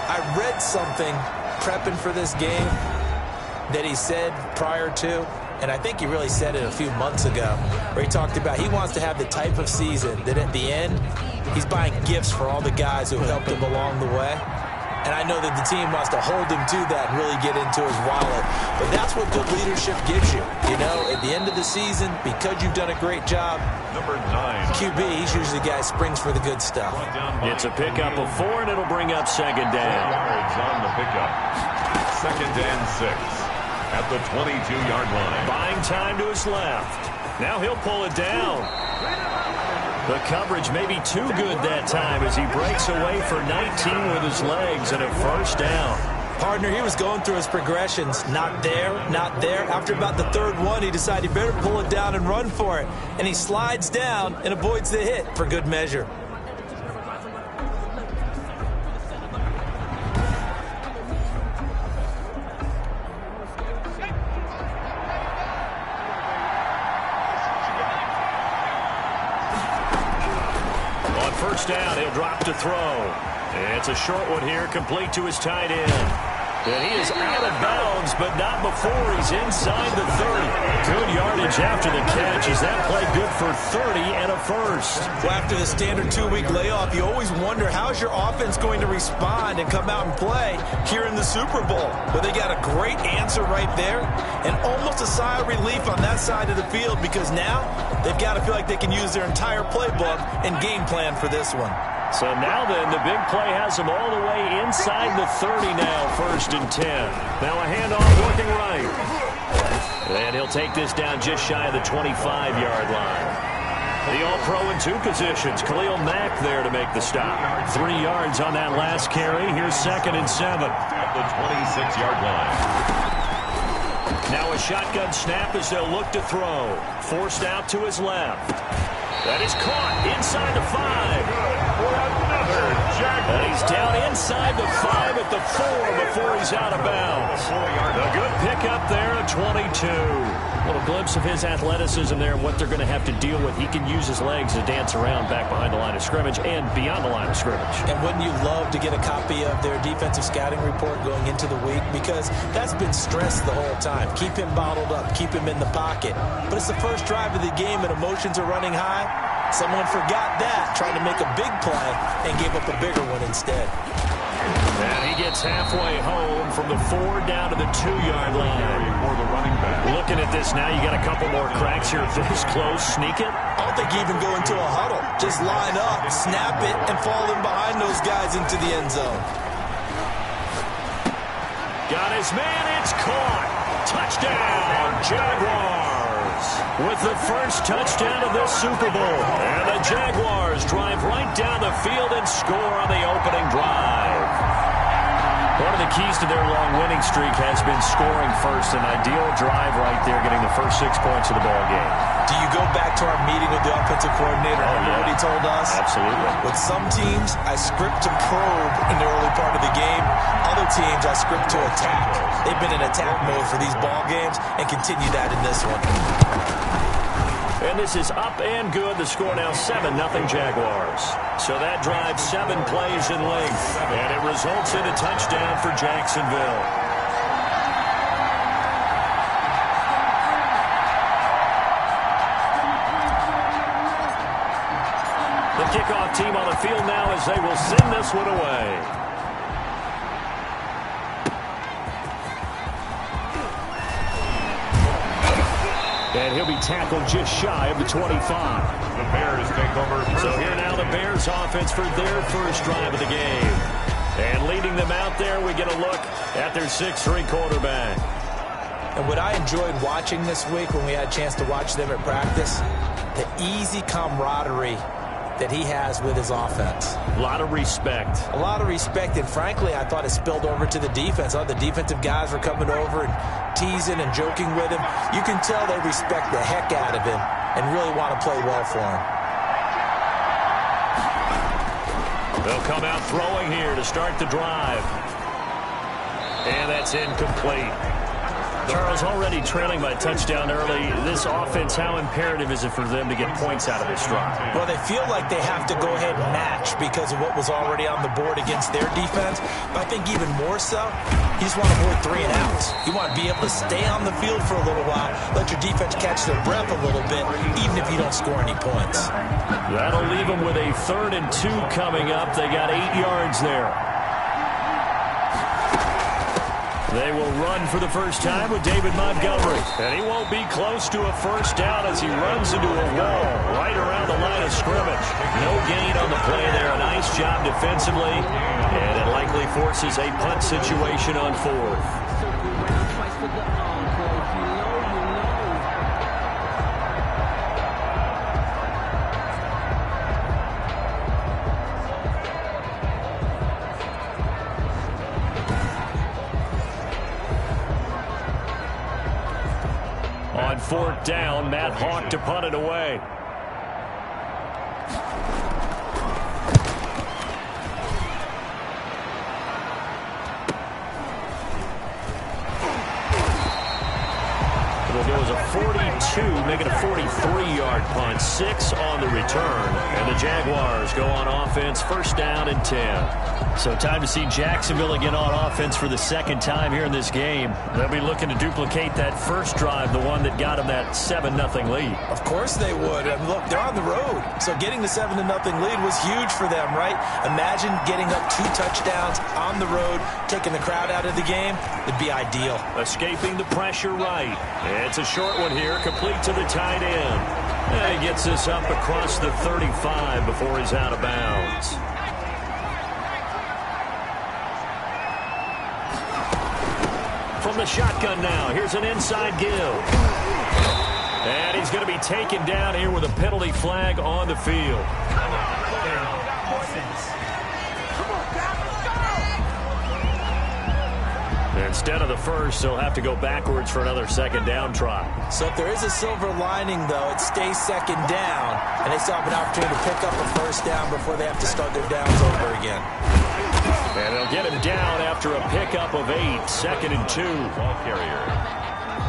I read something prepping for this game that he said prior to, and I think he really said it a few months ago, where he talked about he wants to have the type of season that at the end, he's buying gifts for all the guys who helped him along the way. And I know that the team wants to hold him to that and really get into his wallet. But that's what good leadership gives you. You know, at the end of the season, because you've done a great job, Number 9. QB, he's usually the guy who springs for the good stuff. It's a pickup of 4, and it'll bring up second down. Yards on the pickup. 2nd and 6 at the 22-yard line. Buying time to his left. Now he'll pull it down. The coverage may be too good that time as he breaks away for 19 with his legs and a first down. Partner, he was going through his progressions. Not there, not there. After about the third one, he decided he better pull it down and run for it. And he slides down and avoids the hit for good measure. First down, he'll drop to throw. It's a short one here, complete to his tight end. And he is out of bounds, but not before he's inside the 30. Good yardage after the catch. Is that play good for 30 and a first? Well, after the standard 2-week layoff, you always wonder how's your offense going to respond and come out and play here in the Super Bowl. But they got a great answer right there and almost a sigh of relief on that side of the field because now they've got to feel like they can use their entire playbook and game plan for this one. So now then, the big play has him all the way inside the 30 now, 1st and 10. Now a handoff working right. And he'll take this down just shy of the 25-yard line. The All-Pro in 2 positions. Khalil Mack there to make the stop. 3 yards on that last carry. Here's 2nd and 7. At the 26-yard line. Now a shotgun snap as they'll look to throw. Forced out to his left. That is caught inside the 5. And he's down inside the 5 at the 4 before he's out of bounds. A good pickup there at 22. A little glimpse of his athleticism there and what they're going to have to deal with. He can use his legs to dance around back behind the line of scrimmage and beyond the line of scrimmage. And wouldn't you love to get a copy of their defensive scouting report going into the week? Because that's been stressed the whole time. Keep him bottled up. Keep him in the pocket. But it's the first drive of the game and emotions are running high. Someone forgot that, tried to make a big play, and gave up a bigger one instead. And he gets halfway home from the 4 down to the 2-yard line. For the running back. Looking at this now, you got a couple more cracks here. This close, sneak it. I don't think you even go into a huddle. Just line up, snap it, and fall in behind those guys into the end zone. Got his man, it's caught. Touchdown, Jaguars. With the first touchdown of this Super Bowl. And the Jaguars drive right down the field and score on the opening drive. One of the keys to their long winning streak has been scoring first. An ideal drive right there, getting the first 6 points of the ball game. Do you go back to our meeting with the offensive coordinator? Remember what he told us? Absolutely. With some teams, I script to probe in the early part of the game. Other teams, I script to attack. They've been in attack mode for these ball games and continue that in this one. And this is up and good. The score now 7-0 Jaguars. So that drives 7 plays in length. And it results in a touchdown for Jacksonville. The kickoff team on the field now as they will send this one away. And he'll be tackled just shy of the 25. The Bears take over. So here now the Bears offense for their first drive of the game. And leading them out there, we get a look at their 6'3" quarterback. And what I enjoyed watching this week when we had a chance to watch them at practice, the easy camaraderie that he has with his offense. A lot of respect. A lot of respect, and frankly, I thought it spilled over to the defense. The defensive guys were coming over and teasing and joking with him. You can tell they respect the heck out of him and really want to play well for him. They'll come out throwing here to start the drive. And that's incomplete. Charles, already trailing by a touchdown early. This offense, how imperative is it for them to get points out of this drive? Well, they feel like they have to go ahead and match because of what was already on the board against their defense. But I think even more so, you just want to avoid 3 and outs. You want to be able to stay on the field for a little while, let your defense catch their breath a little bit, even if you don't score any points. That'll leave them with a 3rd and 2 coming up. They got 8 yards there. They will run for the first time with David Montgomery. And he won't be close to a first down as he runs into a wall right around the line of scrimmage. No gain on the play there. A nice job defensively. And it likely forces a punt situation on 4th. On 4th down, Matt Hawk to punt it away. It'll go as a 42, make it a 43-yard punt. 6 on the return. And the Jaguars go on offense, 1st down and 10. So time to see Jacksonville again on offense for the 2nd time here in this game. They'll be looking to duplicate that first drive, the one that got them that 7-0 lead. Of course they would. And look, they're on the road. So getting the 7-0 lead was huge for them, right? Imagine getting up 2 touchdowns on the road, taking the crowd out of the game. It'd be ideal. Escaping the pressure right. It's a short one here, complete to the tight end. And he gets this up across the 35 before he's out of bounds. From the shotgun now, here's an inside give. And he's going to be taken down here with a penalty flag on the field. Instead of the first, they'll have to go backwards for another 2nd down try. So if there is a silver lining, though, it stays 2nd down, and they still have an opportunity to pick up a 1st down before they have to start their downs over again. And they'll get him down after a pickup of 8, 2nd and 2. Ball carrier.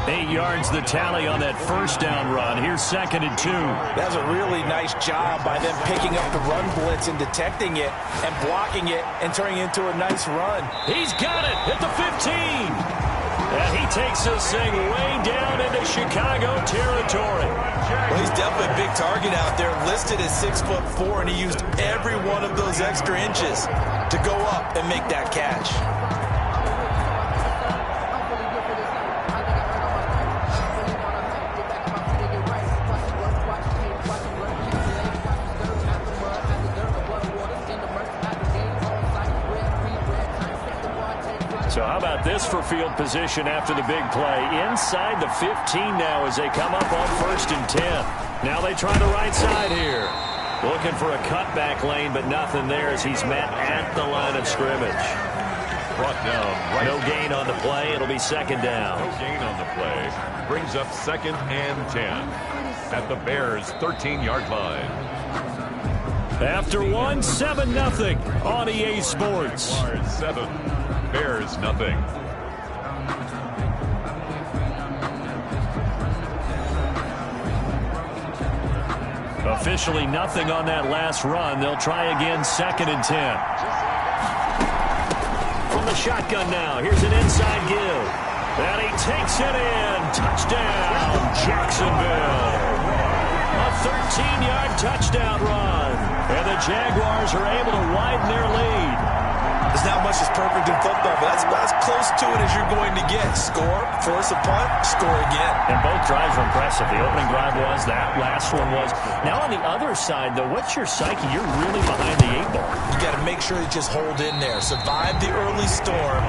8 yards the tally on that 1st down run. Here's 2nd and 2. That was a really nice job by them picking up the run blitz and detecting it and blocking it and turning it into a nice run. He's got it at the 15. And he takes this thing way down into Chicago territory. Well, he's definitely a big target out there, listed as 6'4", and he used every one of those extra inches to go up and make that catch. So how about this for field position after the big play? Inside the 15 now as they come up on 1st and 10. Now they try the right side here. Looking for a cutback lane, but nothing there as he's met at the line of scrimmage. Brought down. Right. No gain on the play. It'll be 2nd down. No gain on the play. Brings up 2nd and 10 at the Bears' 13-yard line. After one, 7-0 on EA Sports. 7, Bears nothing. Officially nothing on that last run. They'll try again, 2nd and 10. From the shotgun now, here's an inside give. And he takes it in. Touchdown, Jacksonville. A 13-yard touchdown run. And the Jaguars are able to widen their lead. There's not much that's perfect in football, but that's about as close to it as you're going to get. Score, force a punt, score again. And both drives were impressive. The opening drive was, that last one was. Now on the other side, though, what's your psyche? You're really behind the 8 ball. You got to make sure you just hold in there. Survive the early storm,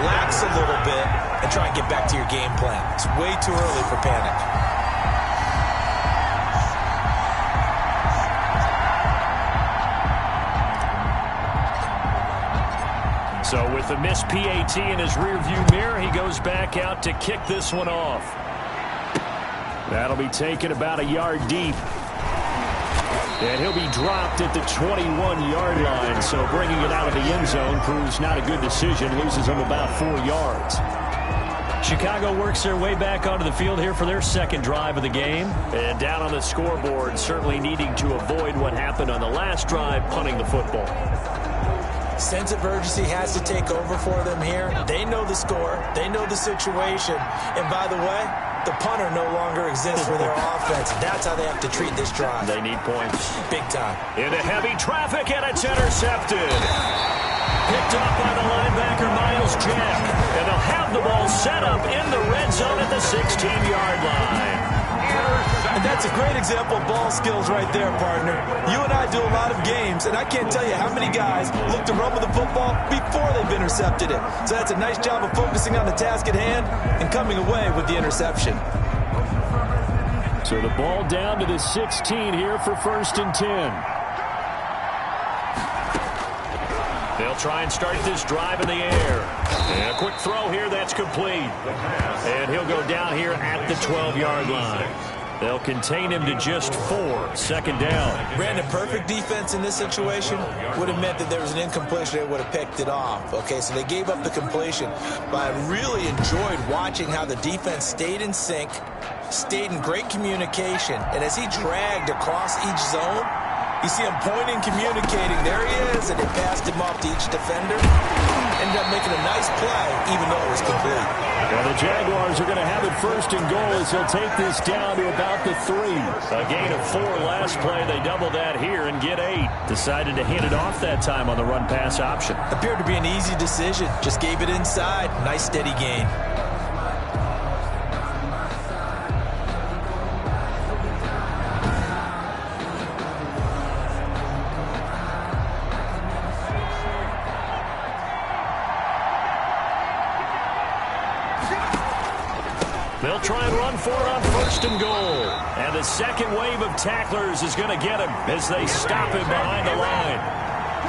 relax a little bit, and try and get back to your game plan. It's way too early for panic. So with the missed PAT in his rearview mirror, he goes back out to kick this one off. That'll be taken about a yard deep. And he'll be dropped at the 21-yard line. So bringing it out of the end zone proves not a good decision. Loses him about 4 yards. Chicago works their way back onto the field here for their second drive of the game. And down on the scoreboard, certainly needing to avoid what happened on the last drive, punting the football. Sense of urgency has to take over for them here. They know the score. They know the situation. And by the way, the punter no longer exists for their offense. That's how they have to treat this drive. They need points. Big time. Into heavy traffic, and it's intercepted. Picked up by the linebacker, Miles Jack. And they'll have the ball set up in the red zone at the 16-yard line. And that's a great example of ball skills right there, partner. You and I do a lot of games, and I can't tell you how many guys look to run with the football before they've intercepted it. So that's a nice job of focusing on the task at hand and coming away with the interception. So the ball down to the 16 here for 1st and 10. They'll try and start this drive in the air. And a quick throw here, that's complete. And he'll go down here at the 12-yard line. They'll contain him to just 4. 2nd down. Brandon, perfect defense in this situation would have meant that there was an incompletion. They would have picked it off. Okay, so they gave up the completion. But I really enjoyed watching how the defense stayed in sync, stayed in great communication. And as he dragged across each zone, you see him pointing, communicating. There he is, and they passed him off to each defender. Ended up making a nice play, even though it was complete. Well, the Jaguars are going to have it 1st and goal as he'll take this down to about the 3. A gain of 4 last play. They double that here and get 8. Decided to hand it off that time on the run-pass option. Appeared to be an easy decision. Just gave it inside. Nice, steady gain. They'll try and run for it on 1st and goal. And the second wave of tacklers is going to get him as they stop him behind the line.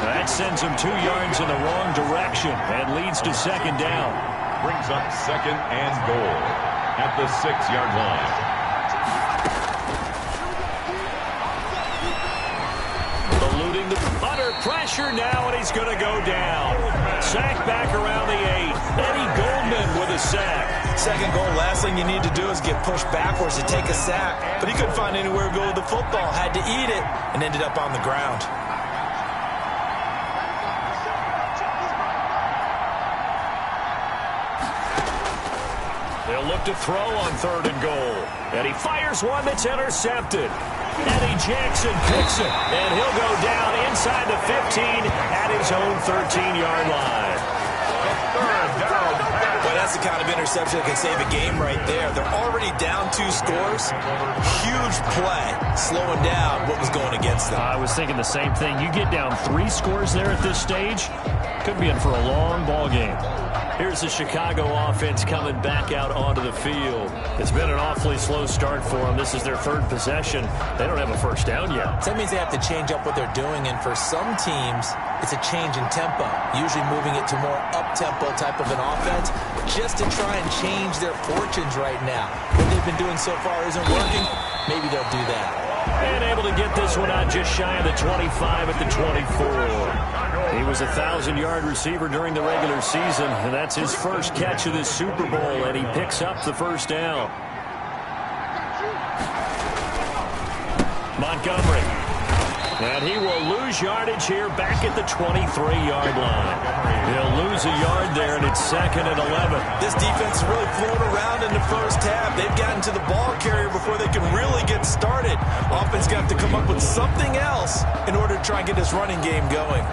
That sends him 2 yards in the wrong direction and leads to 2nd down. Brings up 2nd and goal at the 6-yard line. Eluding the under pressure now, and he's going to go down. Sack back around the 8. Eddie Goldman with a sack. 2nd goal, last thing you need to do is get pushed backwards to take a sack. But he couldn't find anywhere to go with the football. Had to eat it and ended up on the ground. They'll look to throw on 3rd and goal. And he fires one that's intercepted. Eddie Jackson picks it. And he'll go down inside the 15 at his own 13-yard line. But that's the kind of interception that can save a game right there. They're already down 2 scores. Huge play, slowing down what was going against them. I was thinking the same thing. You get down 3 scores there at this stage, could be in for a long ball game. Here's the Chicago offense coming back out onto the field. It's been an awfully slow start for them. This is their 3rd possession. They don't have a 1st down yet. So that means they have to change up what they're doing, and for some teams, it's a change in tempo, usually moving it to more up-tempo type of an offense, just to try and change their fortunes right now. What they've been doing so far isn't working. Maybe they'll do that. And able to get this one out just shy of the 25 at the 24. He was a 1,000-yard receiver during the regular season, and that's his first catch of this Super Bowl, and he picks up the 1st down. Montgomery. And he will lose yardage here back at the 23-yard line. He'll lose a yard there, and it's 2nd and 11. This defense is really floating around in the first half. They've gotten to the ball carrier before they can really get started. Offense got to come up with something else in order to try and get this running game going.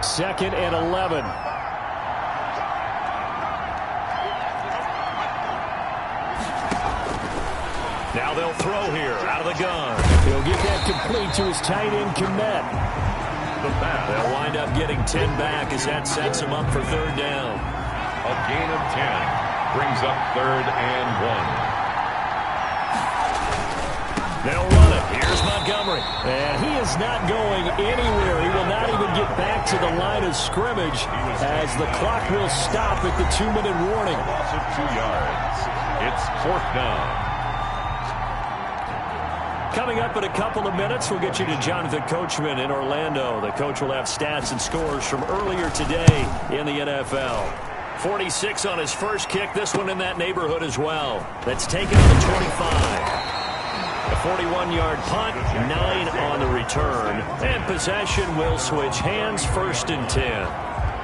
Second and 11. Now they'll throw here out of the gun. He'll get that complete to his tight end, Kmet. They'll wind up getting 10 back as that sets him up for 3rd down. A gain of 10 brings up 3rd and 1. They'll run it. Here's Montgomery. And he is not going anywhere. He will not even get back to the line of scrimmage as the clock will stop at the 2-minute warning. Loss of 2 yards. It's 4th down. Coming up in a couple of minutes, we'll get you to Jonathan Coachman in Orlando. The coach will have stats and scores from earlier today in the NFL. 46 on his first kick. This one in that neighborhood as well. That's taken on the 25. A 41-yard punt, 9 on the return. And possession will switch hands, 1st and 10.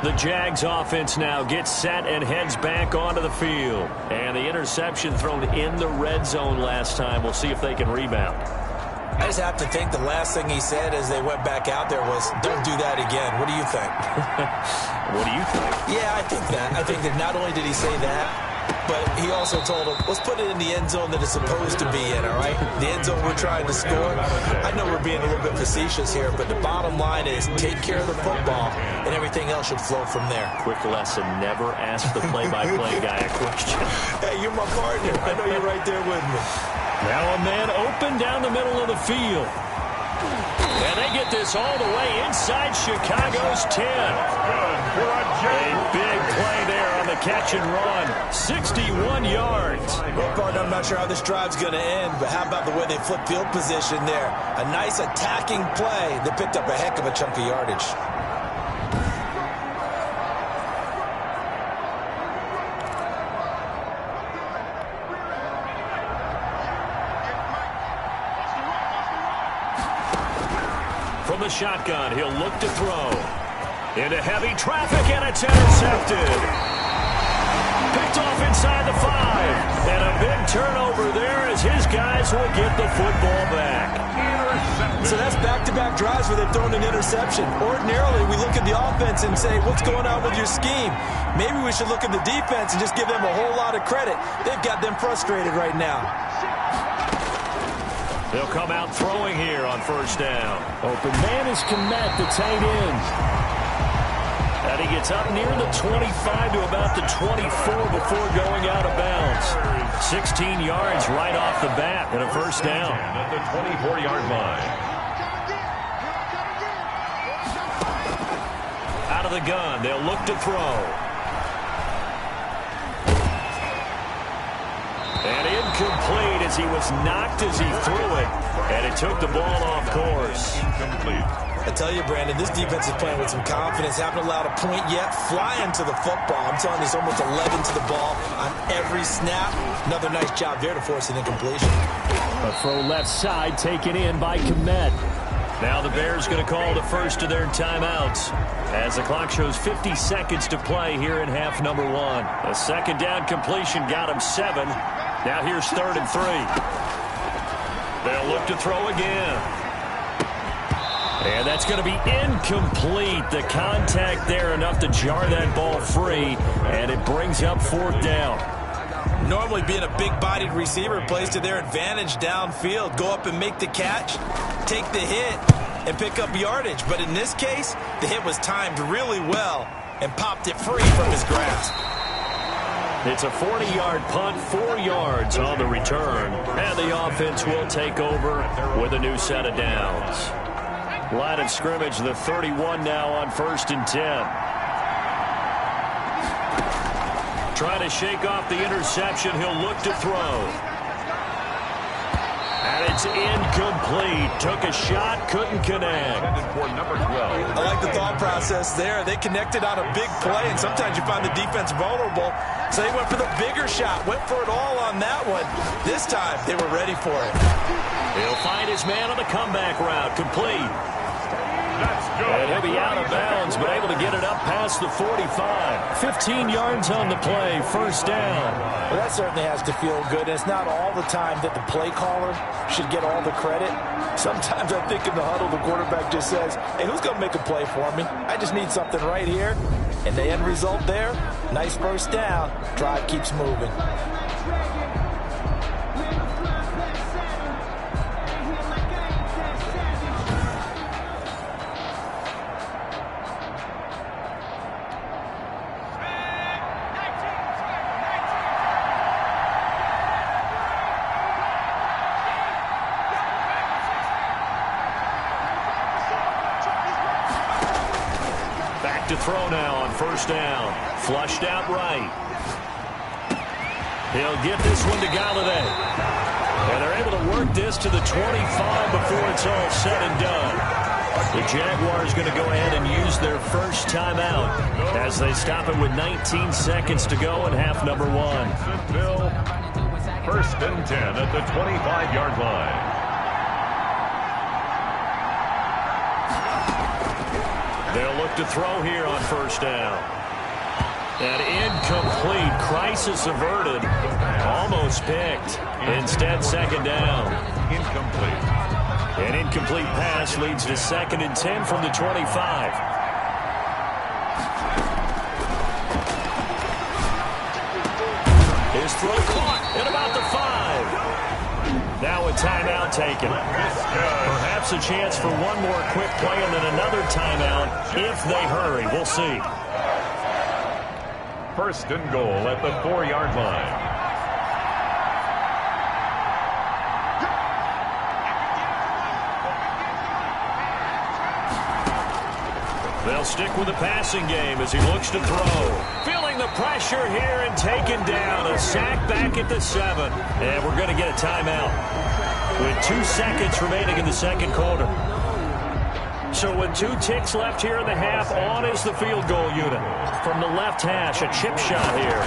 The Jags offense now gets set and heads back onto the field. And the interception thrown in the red zone last time. We'll see if they can rebound. I just have to think the last thing he said as they went back out there was, don't do that again. What do you think? What do you think? Yeah, I think that. I think that not only did he say that, but he also told him, let's put it in the end zone that it's supposed to be in, all right? The end zone we're trying to score. I know we're being a little bit facetious here, but the bottom line is take care of the football, and everything else should flow from there. Quick lesson, never ask the play-by-play guy a question. Hey, you're my partner. I know you're right there with me. Now a man open down the middle of the field. And they get this all the way inside Chicago's 10. A big play there on the catch and run. 61 yards. Well, partner, I'm not sure how this drive's going to end, but how about the way they flip field position there? A nice attacking play that picked up a heck of a chunk of yardage. From the shotgun, he'll look to throw. Into heavy traffic, and it's intercepted. Picked off inside the 5. And a big turnover there as his guys will get the football back. So that's back-to-back drives where they've thrown an interception. Ordinarily, we look at the offense and say, what's going on with your scheme? Maybe we should look at the defense and just give them a whole lot of credit. They've got them frustrated right now. They'll come out throwing here on 1st down. Open man is Kmet, the tight end. And he gets up near the 25 to about the 24 before going out of bounds. 16 yards right off the bat and a 1st down. At the 24-yard line. Out of the gun, they'll look to throw. And incomplete as he was knocked as he threw it. And it took the ball off course. Incomplete. I tell you, Brandon, this defense is playing with some confidence. Haven't allowed a point yet. Flying to the football. I'm telling you, it's almost 11 to the ball on every snap. Another nice job there to force an incompletion. A throw left side taken in by Kmet. Now the Bears going to call the first of their timeouts as the clock shows 50 seconds to play here in half number 1. A 2nd down completion got him 7. Now here's 3rd and 3. They'll look to throw again. And that's going to be incomplete. The contact there enough to jar that ball free, and it brings up 4th down. Normally being a big-bodied receiver plays to their advantage downfield. Go up and make the catch, take the hit, and pick up yardage. But in this case, the hit was timed really well and popped it free from his grasp. It's a 40-yard punt, 4 yards on the return. And the offense will take over with a new set of downs. Line of scrimmage, the 31 now on 1st and 10. Trying to shake off the interception. He'll look to throw. And it's incomplete. Took a shot, couldn't connect. For number 12. I like the thought process there. They connected on a big play, and sometimes you find the defense vulnerable. So they went for the bigger shot, went for it all on that one. This time, they were ready for it. He'll find his man on the comeback route, complete. That's good. And he'll be out of bounds, but able to get it up past the 45. 15 yards on the play, 1st down. Well, that certainly has to feel good. And it's not all the time that the play caller should get all the credit. Sometimes I think in the huddle, the quarterback just says, hey, who's going to make a play for me? I just need something right here. And the end result there, nice 1st down. Drive keeps moving. To throw now on 1st down. Flushed out right. He'll get this one to Galladay. And they're able to work this to the 25 before it's all said and done. The Jaguars going to go ahead and use their first timeout as they stop it with 19 seconds to go in half number one. Jacksonville, 1st and 10 at the 25-yard line. They'll look to throw here on 1st down. And incomplete. Crisis averted. Almost picked. Instead, 2nd down. Incomplete. An incomplete pass leads to 2nd and 10 from the 25. His throw caught at about the 5. Now a timeout taken. Perhaps a chance for one more quick play and then another timeout if they hurry. We'll see. 1st and goal at the 4-yard line. They'll stick with the passing game as he looks to throw. Feeling the pressure here and taken down. A sack back at the 7. And we're going to get a timeout with 2 seconds remaining in the 2nd quarter. So with 2 ticks left here in the half, on is the field goal unit. From the left hash, a chip shot here.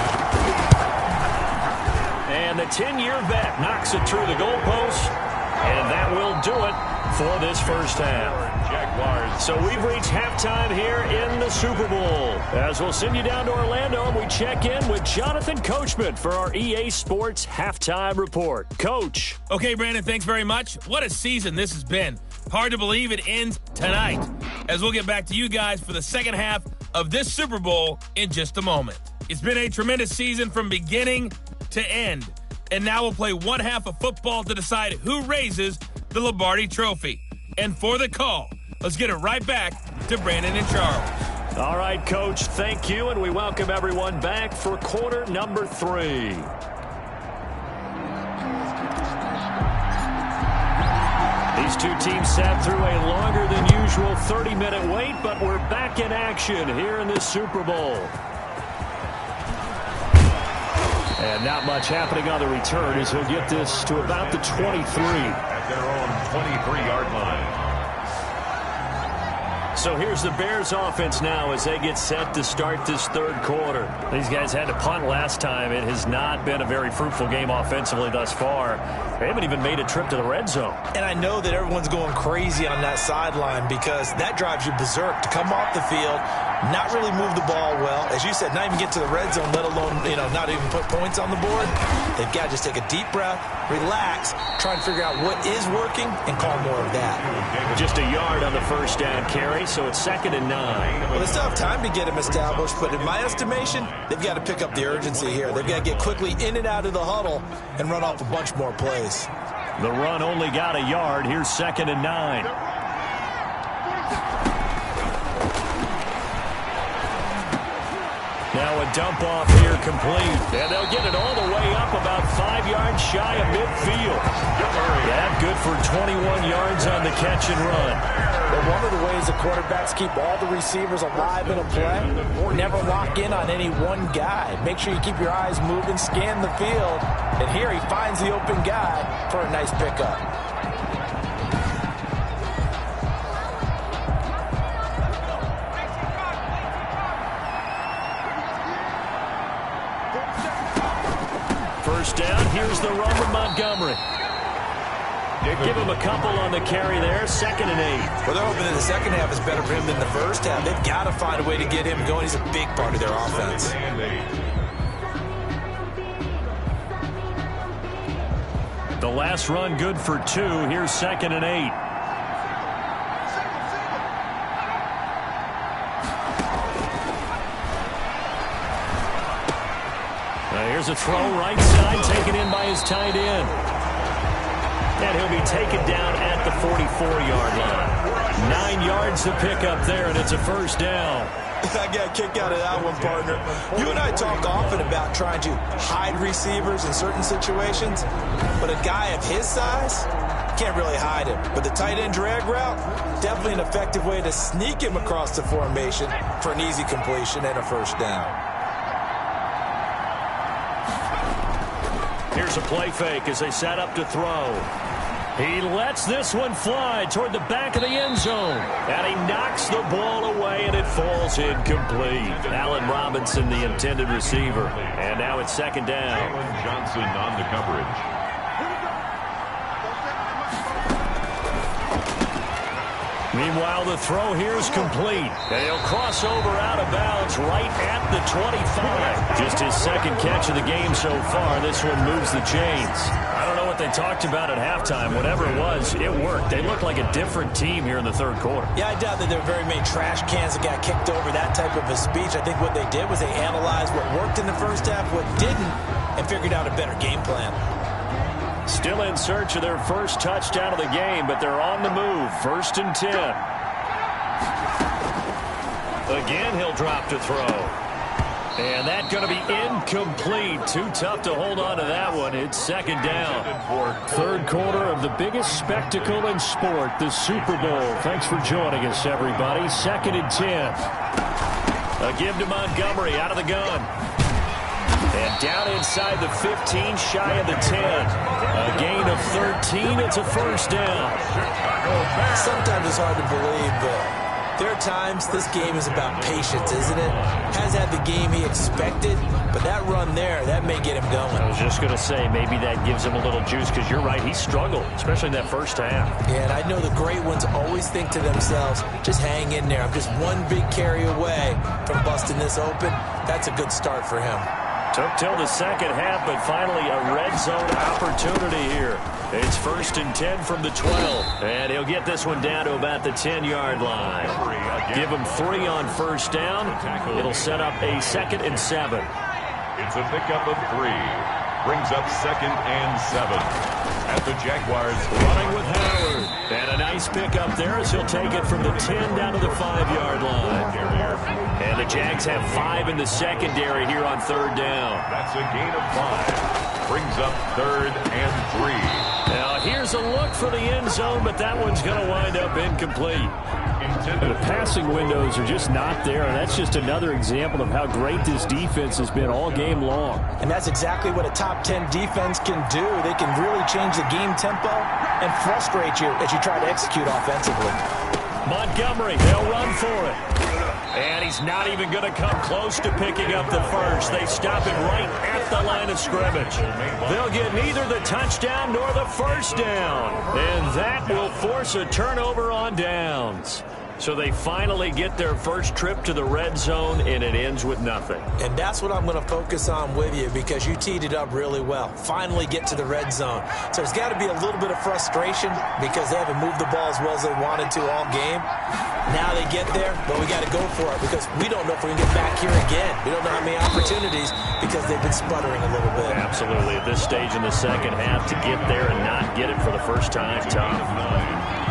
And the 10-year vet knocks it through the goalpost. And that will do it for this first half. Jaguars. So we've reached halftime here in the Super Bowl. As we'll send you down to Orlando and we check in with Jonathan Coachman for our EA Sports Halftime Report. Coach. Okay, Brandon, thanks very much. What a season this has been. Hard to believe it ends tonight, as we'll get back to you guys for the second half of this Super Bowl in just a moment. It's been a tremendous season from beginning to end, and now we'll play one half of football to decide who raises the Lombardi Trophy. And for the call, let's get it right back to Brandon and Charles. All right, Coach, thank you, and we welcome everyone back for quarter number 3. These two teams sat through a longer than usual 30-minute wait, but we're back in action here in this Super Bowl. And not much happening on the return as he'll get this to about the 23. At their own 23-yard line. So here's the Bears offense now as they get set to start this 3rd quarter. These guys had to punt last time. It has not been a very fruitful game offensively thus far. They haven't even made a trip to the red zone. And I know that everyone's going crazy on that sideline because that drives you berserk to come off the field, not really move the ball well. As you said, not even get to the red zone, let alone, not even put points on the board. They've got to just take a deep breath, relax, try and figure out what is working, and call more of that. Just a yard on the 1st down carry, so it's 2nd and 9. Well, they still have time to get him established, but in my estimation, they've got to pick up the urgency here. They've got to get quickly in and out of the huddle and run off a bunch more plays. The run only got a yard. Here's 2nd and 9. Now a dump off here complete. And they'll get it all the way up about 5 yards shy of midfield. That good for 21 yards on the catch and run. But one of the ways the quarterbacks keep all the receivers alive in a play, never lock in on any one guy. Make sure you keep your eyes moving, scan the field. And here he finds the open guy for a nice pickup. First down, here's the run with Montgomery. Give him a couple on the carry there, 2nd and 8. Well, they're hoping that the second half is better for him than the first half. They've got to find a way to get him going. He's a big part of their offense. The last run good for 2. Here's 2nd and 8. Here's a throw right side, taken in by his tight end. And he'll be taken down at the 44-yard line. 9 yards to pick up there, and it's a first down. I got a kick out of that one, partner. You and I talk often about trying to hide receivers in certain situations, but a guy of his size can't really hide him. But the tight end drag route, definitely an effective way to sneak him across the formation for an easy completion and a first down. Here's a play fake as they set up to throw. He lets this one fly toward the back of the end zone. And he knocks the ball away, and it falls incomplete. Allen Robinson, the intended receiver. And now it's second down. Allen Johnson on the coverage. Meanwhile, the throw here is complete. And he'll cross over out of bounds right at the 25. Just his second catch of the game so far. This one moves the chains. I don't know what they talked about at halftime. Whatever it was, it worked. They looked like a different team here in the third quarter. Yeah, I doubt that there were very many trash cans that got kicked over, that type of a speech. I think what they did was they analyzed what worked in the first half, what didn't, and figured out a better game plan. Still in search of their first touchdown of the game, but they're on the move. 1st and 10. Again, he'll drop to throw. And that's going to be incomplete. Too tough to hold on to that one. It's second down. Third quarter of the biggest spectacle in sport, the Super Bowl. Thanks for joining us, everybody. 2nd and 10. A give to Montgomery out of the gun. And down inside the 15, shy of the 10. A gain of 13. It's a first down. Sometimes it's hard to believe, but there are times this game is about patience, isn't it? Has had the game he expected, but that run there, that may get him going. I was just going to say, maybe that gives him a little juice, because you're right, he struggled, especially in that first half. Yeah, and I know the great ones always think to themselves, just hang in there. I'm just one big carry away from busting this open. That's a good start for him. Took till the second half, but finally a red zone opportunity here. It's 1st and 10 from the 12. And he'll get this one down to about the 10-yard line. Give him 3 on first down. It'll set up a 2nd and 7. It's a pickup of 3. Brings up 2nd and 7. At the Jaguars, Running with Howard. And a nice pickup there as he'll take it from the 10 down to the 5-yard line. And the Jags have 5 in the secondary here on third down. That's a gain of 5. Brings up 3rd and 3. Now here's a look for the end zone, but that one's going to wind up incomplete. The passing windows are just not there, and that's just another example of how great this defense has been all game long. And that's exactly what a top 10 defense can do. They can really change the game tempo and frustrate you as you try to execute offensively. Montgomery, they'll run for it. And he's not even going to come close to picking up the first. They stop it right at the line of scrimmage. They'll get neither the touchdown nor the first down. And that will force a turnover on downs. So they finally get their first trip to the red zone, and it ends with nothing. And that's what I'm going to focus on with you, because you teed it up really well. Finally get to the red zone. So there's got to be a little bit of frustration because they haven't moved the ball as well as they wanted to all game. Now they get there, but we got to go for it because we don't know if we can get back here again. We don't know how many opportunities because they've been sputtering a little bit. Absolutely. At this stage in the second half, to get there and not get it for the first time, tough.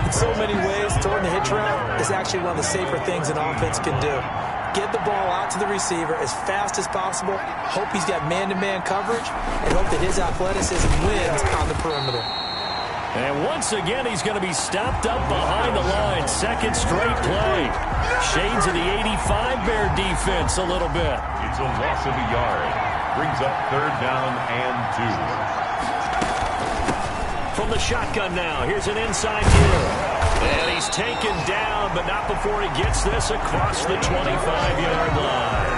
In so many ways, throwing the hitch route is actually one of the safer things an offense can do. Get the ball out to the receiver as fast as possible, hope he's got man-to-man coverage, and hope that his athleticism wins on the perimeter. And once again, he's going to be stopped up behind the line. Second straight play. Shades of the 85 Bear defense a little bit. It's a loss of a yard. Brings up 3rd down and 2. From the shotgun now, here's an inside deal. And he's taken down, but not before he gets this across the 25-yard line.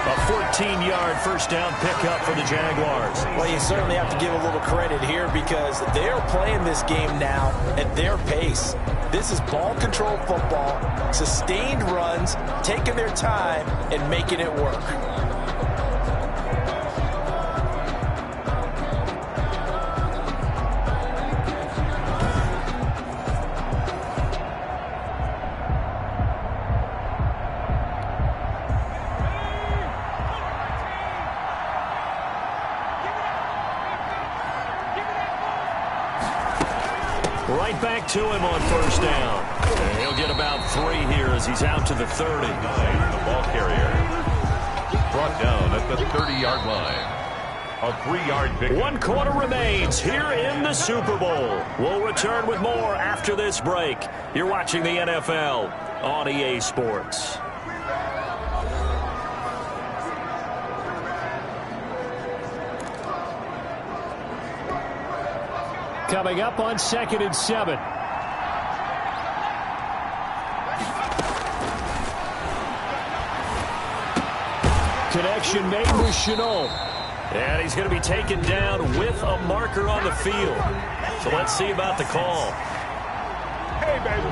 A 14-yard first down pickup for the Jaguars. Well, you certainly have to give a little credit here because they're playing this game now at their pace. This is ball control football, sustained runs, taking their time, and making it work. Right back to him on first down. And he'll get about 3 here as he's out to the 30. The ball carrier brought down at the 30-yard line. A 3-yard pick. 1 quarter remains here in the Super Bowl. We'll return with more after this break. You're watching the NFL on EA Sports. coming up on 2nd and 7. Connection made with Chenault. And he's going to be taken down with a marker on the field. So let's see about the call. Hey, baby,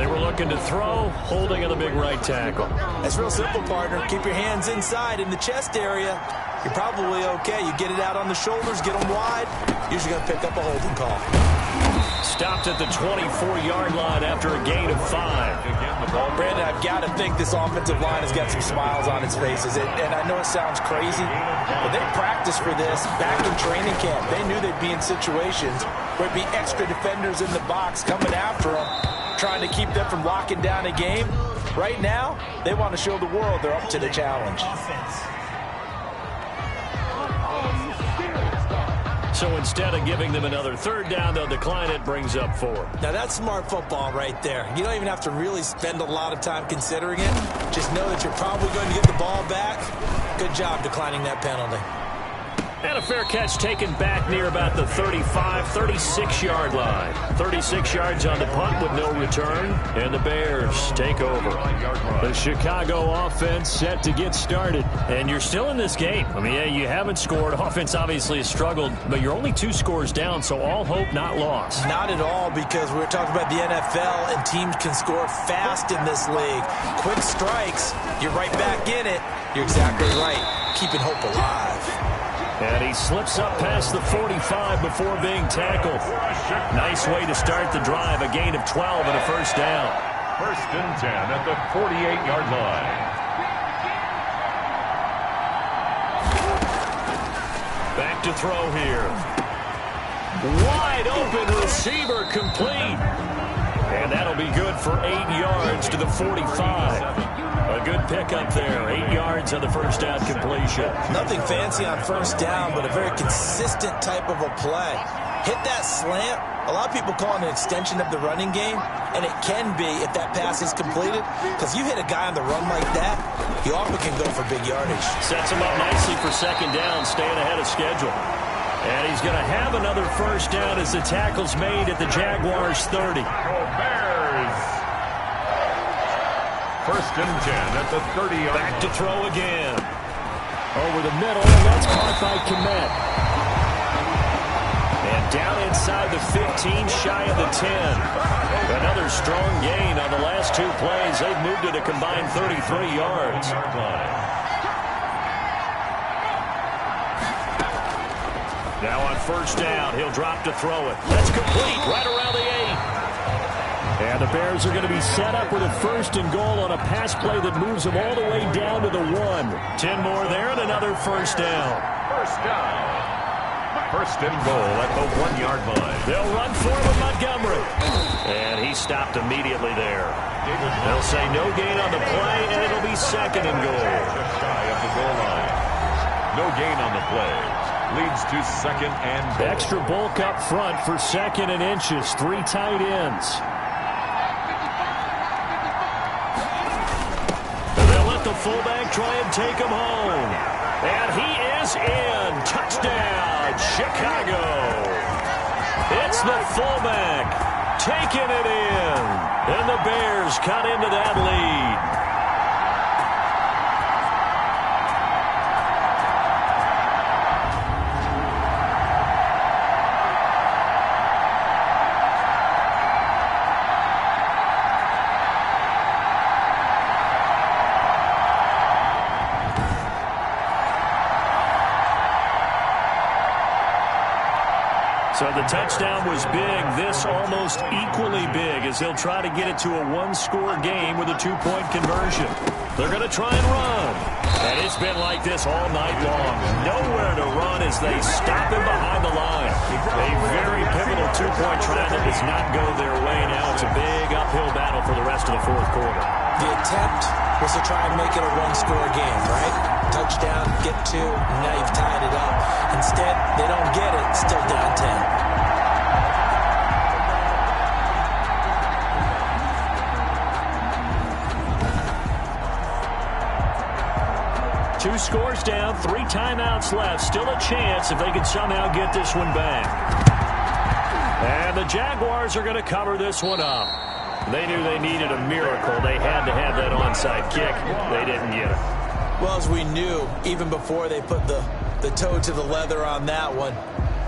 They were looking to throw, holding on the big right tackle. That's real simple, partner. Keep your hands inside in the chest area. You're probably okay. You get it out on the shoulders, get them wide. Usually going to pick up a holding call. Stopped at the 24-yard line after a gain of 5. Brandon, I've got to think this offensive line has got some smiles on its faces. And I know it sounds crazy, but they practiced for this back in training camp. They knew they'd be in situations where it'd be extra defenders in the box coming after them, trying to keep them from locking down a game. Right now, they want to show the world they're up to the challenge. So instead of giving them another 3rd down, they'll decline it, brings up 4. Now, that's smart football right there. You don't even have to really spend a lot of time considering it. Just know that you're probably going to get the ball back. Good job declining that penalty. And a fair catch taken back near about the 35, 36-yard line. 36 yards on the punt with no return. And the Bears take over. The Chicago offense set to get started. And you're still in this game. I mean, yeah, you haven't scored. Offense obviously has struggled, but you're only 2 scores down, so all hope not lost. Not at all, because we're talking about the NFL, and teams can score fast in this league. Quick strikes, you're right back in it. You're exactly right. Keeping hope alive. And he slips up past the 45 before being tackled. Nice way to start the drive. A gain of 12 and a 1st down. 1st and 10 at the 48-yard line. Back to throw here. Wide open receiver complete. And that'll be good for 8 yards to the 45. A good pickup there. 8 yards on the 1st down completion. Nothing fancy on 1st down, but a very consistent type of a play. Hit that slant. A lot of people call it an extension of the running game, and it can be if that pass is completed, because you hit a guy on the run like that, he often can go for big yardage. Sets him up nicely for 2nd down, staying ahead of schedule. And he's going to have another 1st down as the tackle's made at the Jaguars 30. Bears. 1st and 10 at the 30-yard line. Back to throw again. Over the middle, and that's caught by Kmet. And down inside the 15, shy of the 10. Another strong gain on the last 2 plays. They've moved it a combined 33 yards. Now on 1st down, he'll drop to throw it. That's complete, right around the 8. And the Bears are going to be set up with a 1st and goal on a pass play that moves them all the way down to the 1. 10 more there and another 1st down. 1st down. 1st and goal at the 1-yard line. They'll run for it with Montgomery. And he stopped immediately there. They'll say no gain on the play, and it'll be 2nd and goal. Just shy of the goal line. No gain on the play. Leads to 2nd and goal. Extra bulk up front for 2nd and inches. 3 tight ends. They'll let the fullback try and take him home. And he is in. Touchdown, Chicago. It's the fullback taking it in. And the Bears cut into that lead. So the touchdown was big. This almost equally big as they'll try to get it to a 1-score game with a 2-point conversion. They're going to try and run. And it's been like this all night long. Nowhere to run as they stop him behind the line. A very pivotal 2-point try that does not go their way. Now it's a big uphill battle for the rest of the 4th quarter. The attempt was to try and make it a 1-score game, right? Touchdown, get 2, now you've tied it up. Instead, they don't get it, still down 10. 2 scores down, 3 timeouts left. Still a chance if they can somehow get this one back. And the Jaguars are going to cover this one up. They knew they needed a miracle. They had to have that onside kick. They didn't get it. Well, as we knew, even before they put the toe to the leather on that one,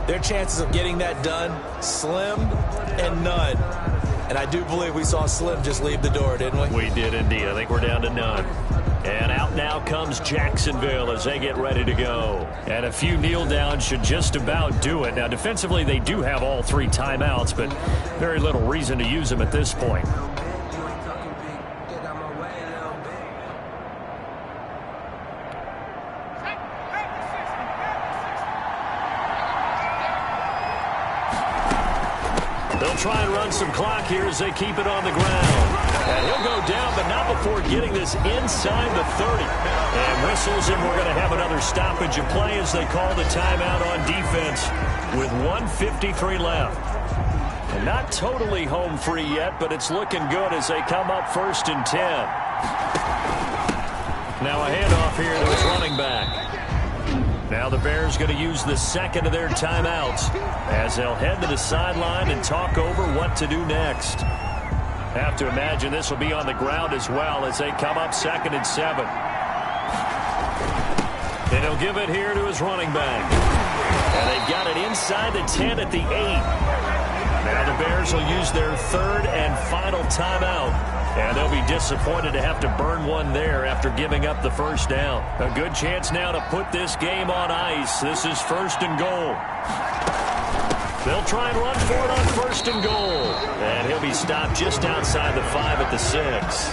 their chances of getting that done, slim and none. And I do believe we saw Slim just leave the door, didn't we? We did indeed. I think we're down to none. And out now comes Jacksonville as they get ready to go. And a few kneel downs should just about do it. Now, defensively, they do have all 3 timeouts, but very little reason to use them at this point. They'll try and run some clock here as they keep it on the ground. And he'll go down, but not before getting this inside the 30. And whistles, and we're going to have another stoppage of play as they call the timeout on defense with 1:53 left. And not totally home free yet, but it's looking good as they come up 1st and 10. Now a handoff here to his running back. Now the Bears going to use the second of their timeouts as they'll head to the sideline and talk over what to do next. Have to imagine this will be on the ground as well as they come up 2nd and 7. And he'll give it here to his running back. And they've got it inside the 10 at the 8. Now the Bears will use their 3rd and final timeout. And they'll be disappointed to have to burn one there after giving up the first down. A good chance now to put this game on ice. This is 1st and goal. They'll try and run for it on 1st and goal. And he'll be stopped just outside the 5 at the 6.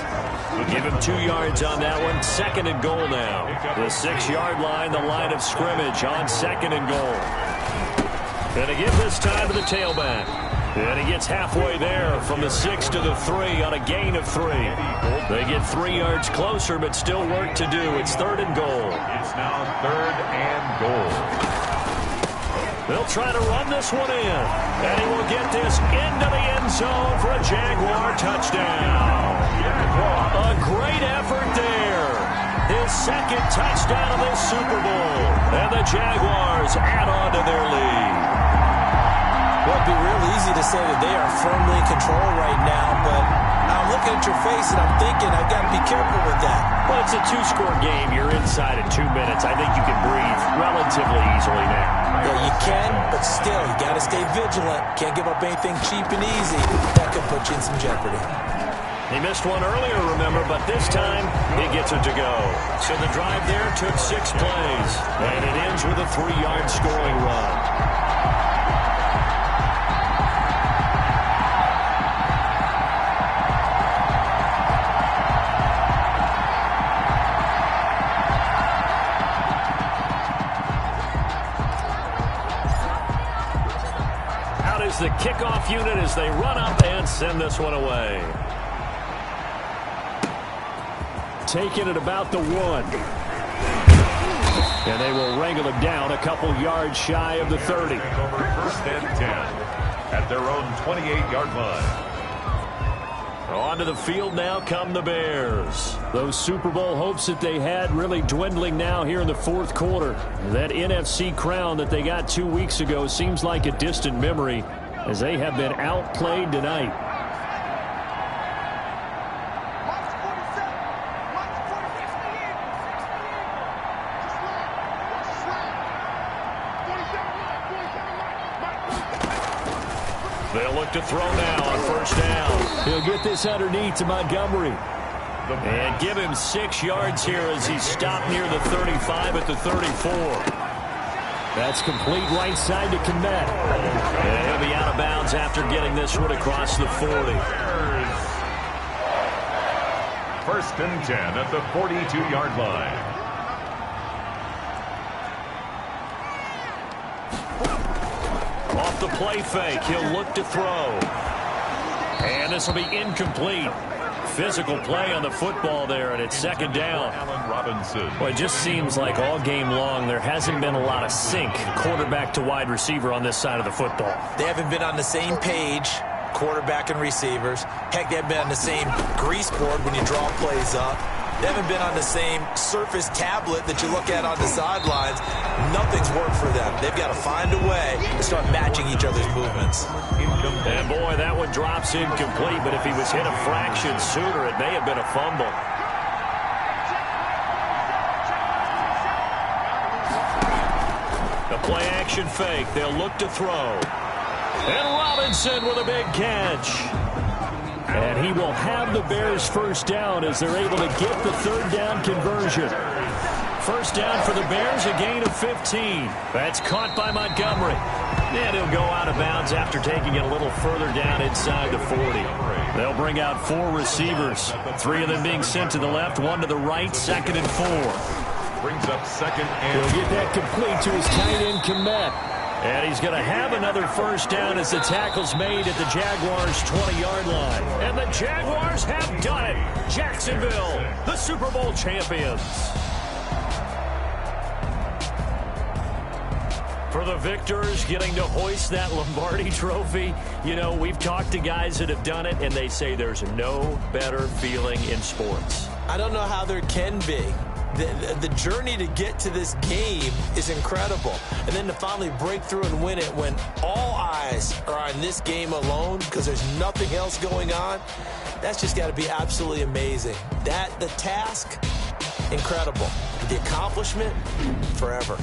We'll give him 2 yards on that one. 2nd and goal now. The 6-yard line, the line of scrimmage on 2nd and goal. And again this time to the tailback. And he gets halfway there from the 6 to the 3 on a gain of 3. They get 3 yards closer, but still work to do. It's 3rd and goal. It's now 3rd and goal. They'll try to run this one in. And he will get this into the end zone for a Jaguar touchdown. A great effort there. His 2nd touchdown of this Super Bowl. And the Jaguars add on to their lead. Well, it'd be real easy to say that they are firmly in control right now, but I'm looking at your face and I'm thinking I've got to be careful with that. Well, it's a 2-score game. You're inside in 2 minutes. I think you can breathe relatively easily now. Yeah, you can, but still, you got to stay vigilant. Can't give up anything cheap and easy. That could put you in some jeopardy. He missed one earlier, remember, but this time he gets it to go. So the drive there took 6 plays, and it ends with a 3-yard scoring run. The kickoff unit as they run up and send this one away. Taking it about the 1. And they will wrangle him down a couple yards shy of the 30. 1st and 10 at their own 28-yard line. Onto the field now come the Bears. Those Super Bowl hopes that they had really dwindling now here in the 4th quarter. That NFC crown that they got 2 weeks ago seems like a distant memory as they have been outplayed tonight. They'll look to throw now on 1st down. He'll get this underneath to Montgomery. And give him 6 yards here as he's stopped near the 35 at the 34. That's complete right side to Kmet. And he'll be out of bounds after getting this one across the 40. 1st and 10 at the 42-yard line. Off the play fake, he'll look to throw. And this will be incomplete. Physical play on the football there, and it's 2nd down. Allen Robinson. Well, it just seems like all game long there hasn't been a lot of sync quarterback to wide receiver on this side of the football. They haven't been on the same page, quarterback and receivers. Heck, they haven't been on the same grease board when you draw plays up. They haven't been on the same surface tablet that you look at on the sidelines. Nothing's worked for them. They've got to find a way to start matching each other's movements. And boy, that one drops incomplete, but if he was hit a fraction sooner, it may have been a fumble. The play action fake. They'll look to throw. And Robinson with a big catch. And he will have the Bears first down as they're able to get the third down conversion. First down for the Bears, a gain of 15. That's caught by Montgomery. And he'll go out of bounds after taking it a little further down inside the 40. They'll bring out 4 receivers, 3 of them being sent to the left, 1 to the right, 2nd and 4. Brings up 2nd and He'll get that complete to his tight end, Kmet. And he's going to have another first down as the tackle's made at the Jaguars' 20-yard line. And the Jaguars have done it. Jacksonville, the Super Bowl champions. For the victors, getting to hoist that Lombardi trophy, you know, we've talked to guys that have done it, and they say there's no better feeling in sports. I don't know how there can be. The journey to get to this game is incredible. And then to finally break through and win it when all eyes are on this game alone because there's nothing else going on, that's just got to be absolutely amazing. The task, incredible. The accomplishment, forever.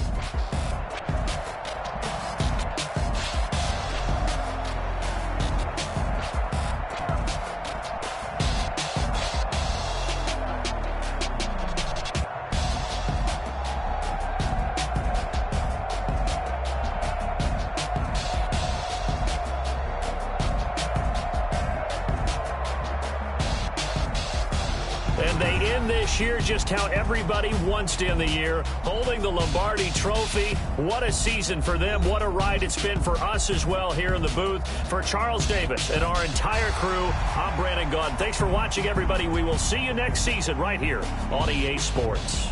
And they end this year just how everybody wants to end the year, holding the Lombardi trophy. What a season for them. What a ride it's been for us as well here in the booth. For Charles Davis and our entire crew, I'm Brandon Gaudin. Thanks for watching, everybody. We will see you next season right here on EA Sports.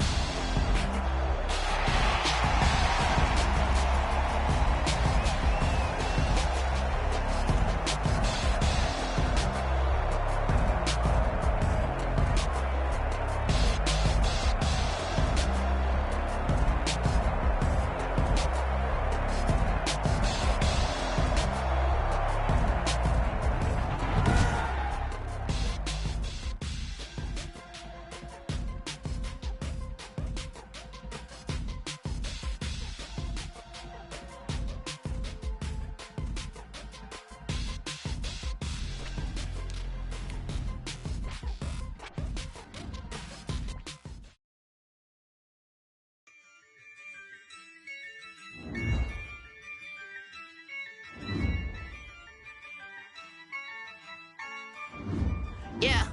Yeah,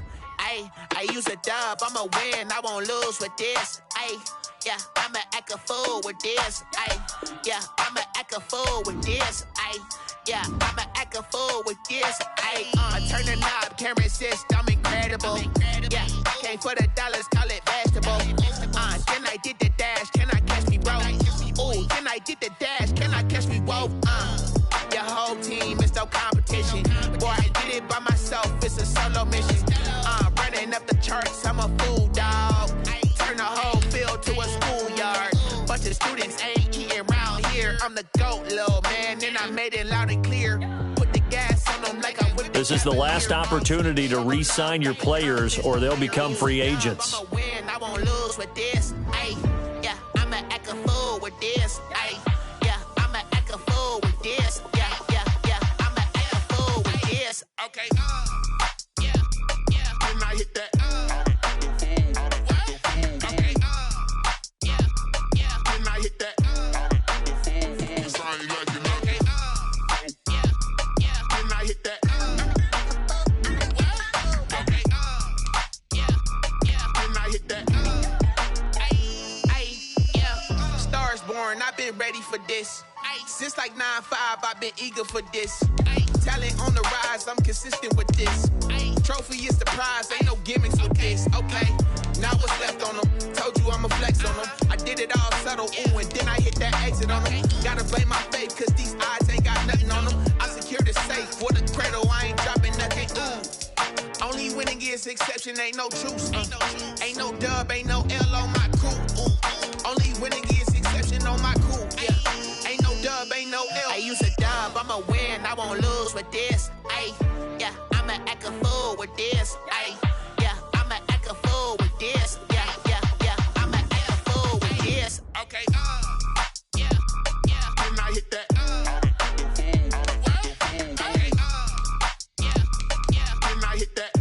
I use a dub, I'ma win, I won't lose with this. Yeah, I'ma act a fool with this. Yeah, I'ma act a fool with this. Yeah, I'ma act a fool with this. I turn the knob, camera assist, I'm incredible. Yeah, came for the dollars, call it vegetable. Then I did the dash, can I catch me, bro? Ooh, then I did the dash, can I catch me, whoa? Your whole team is no competition. Boy, I did it by myself, it's a solo mission. Running up the charts, I'm a fool, dog. Turn the whole field to a schoolyard. Bunch of students ain't eating round here. I'm the GOAT, little man, and I made it loud and clear. Put the gas on them like I would. This is the last opportunity to re-sign your players or they'll become free agents. I'ma win, I won't lose with this. Yeah, I'ma act a fool with this. Yeah, I'ma act a fool with this. Yeah, I'ma act a fool with this. Okay. Yeah. Can I hit that? Okay. Yeah. Can I hit that? Okay. Yeah. Can I hit that? Okay. Yeah. Can I hit that? Yeah. Stars born, I've been ready for this. Since like 9-5, I've been eager for this. Talent on the rise, I'm consistent with this. Trophy is the prize, ain't no gimmicks with this. Okay, now what's left on them? Told you I'ma flex on them. I did it all subtle, ooh, and then I hit that exit on them. Gotta blame my faith, cause these odds ain't got nothing on them. I secured the safe for the cradle, I ain't dropping nothing. Only winning is exception, ain't no truce. Ain't no dub, ain't no L on my crew. Only winning is exception on my crew. Yeah, ain't no dub, ain't no L. I use a dub, I'ma win, I won't lose with this. Ay, yeah, I'ma act a fool with this. Ay, yeah, I'ma act a fool with this. Yeah, I'ma act a fool with this. Okay, yeah, and I hit that. Okay, yeah, and I hit that.